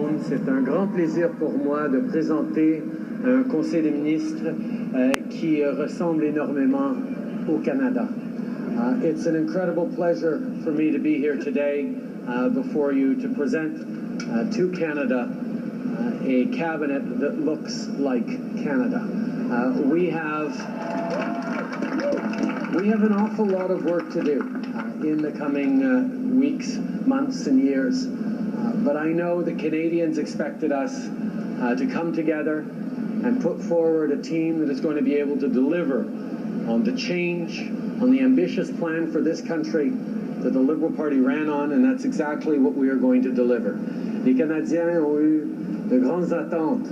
monde. C'est un grand plaisir pour moi de présenter un Conseil des ministres qui ressemble énormément au Canada. It's an incredible pleasure for me to be here today before you to present to Canada a cabinet that looks like Canada. We have an awful lot of work to do in the coming weeks, months, and years. But I know that Canadians expected us to come together and put forward a team that is going to be able to deliver on the change, on the ambitious plan for this country that the Liberal Party ran on, and that's exactly what we are going to deliver. Les Canadiens ont eu de grandes attentes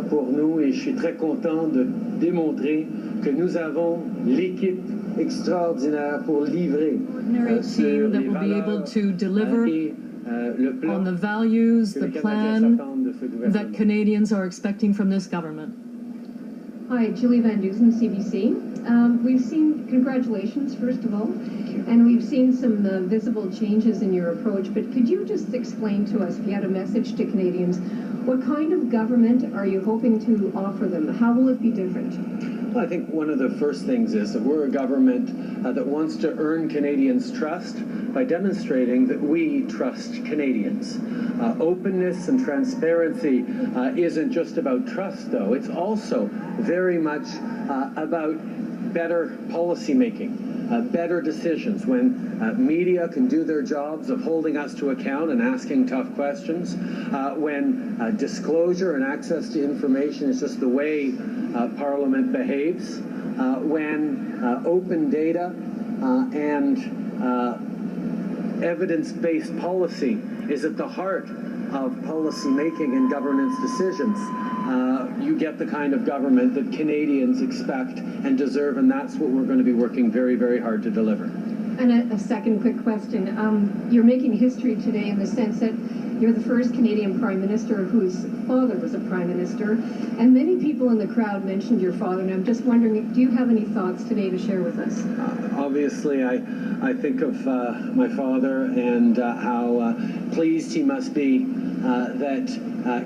pour nous, et je suis très content de démontrer que nous avons l'équipe extraordinaire pour livrer sur les valeurs on the values, the plan that Canadians are expecting from this government. Hi, Julie Van Dusen, CBC. We've seen, congratulations, first of all, and we've seen some visible changes in your approach, but could you just explain to us, if you had a message to Canadians, what kind of government are you hoping to offer them? How will it be different? Well, I think one of the first things is that we're a government that wants to earn Canadians' trust by demonstrating that we trust Canadians. Openness and transparency isn't just about trust, though. It's also very much about better policy making. Better decisions, when media can do their jobs of holding us to account and asking tough questions, when disclosure and access to information is just the way Parliament behaves, when open data and evidence-based policy is at the heart of policy making and governance decisions, you get the kind of government that Canadians expect and deserve, and that's what we're going to be working very, very hard to deliver. And a second quick question. You're making history today in the sense that you're the first Canadian Prime Minister whose father was a Prime Minister, and many people in the crowd mentioned your father, and I'm just wondering, do you have any thoughts today to share with us? Obviously, I think of my father and how pleased he must be that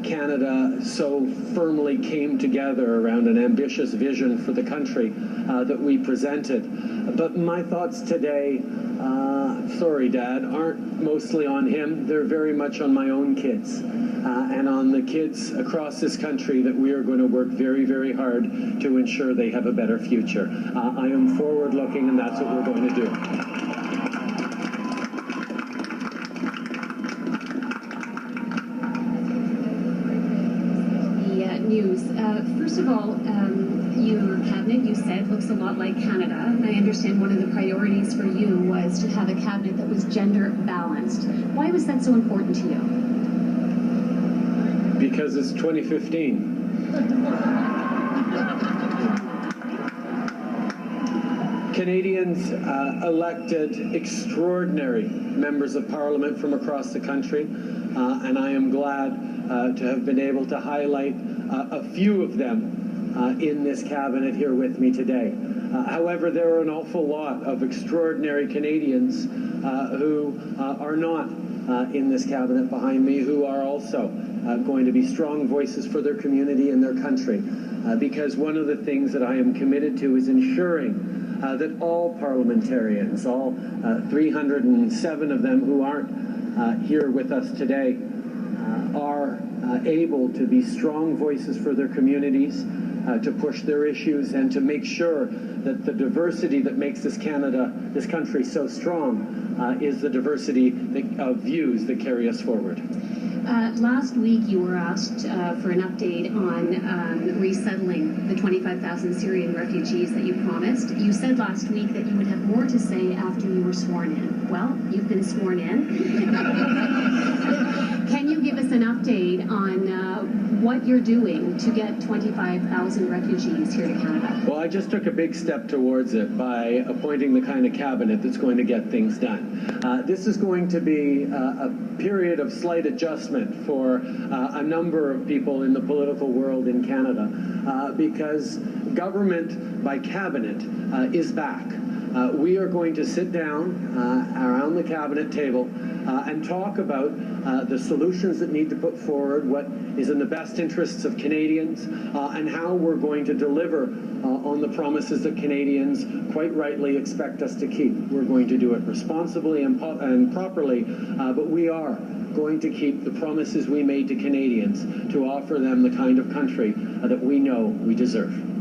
Canada so firmly came together around an ambitious vision for the country that we presented. But my thoughts today, sorry Dad, aren't mostly on him. They're very much on my own kids and on the kids across this country that we are going to work very, very hard to ensure they have a better future. I am forward-looking, and that's what we're going to do. News. First of all, your cabinet, you said, looks a lot like Canada. I understand one of the priorities for you was to have a cabinet that was gender balanced. Why was that so important to you? Because it's 2015. Canadians elected extraordinary members of Parliament from across the country, and I am glad to have been able to highlight a few of them in this cabinet here with me today. However, there are an awful lot of extraordinary Canadians who are not in this cabinet behind me, who are also going to be strong voices for their community and their country, because one of the things that I am committed to is ensuring that all parliamentarians, all 307 of them who aren't here with us today, are able to be strong voices for their communities, to push their issues, and to make sure that the diversity that makes this country so strong is the diversity of views that carry us forward. Last week you were asked for an update on resettling the 25,000 Syrian refugees that you promised. You said last week that you would have more to say after you were sworn in. Well, you've been sworn in. Can you give us an update on what you're doing to get 25,000 refugees here to Canada? Well, I just took a big step towards it by appointing the kind of cabinet that's going to get things done. This is going to be a period of slight adjustment for a number of people in the political world in Canada because government by cabinet is back. we are going to sit down around the cabinet table and talk about the solutions that need to put forward, what is in the best interests of Canadians, and how we're going to deliver on the promises that Canadians quite rightly expect us to keep. We're going to do it responsibly and properly, but we are going to keep the promises we made to Canadians to offer them the kind of country that we know we deserve.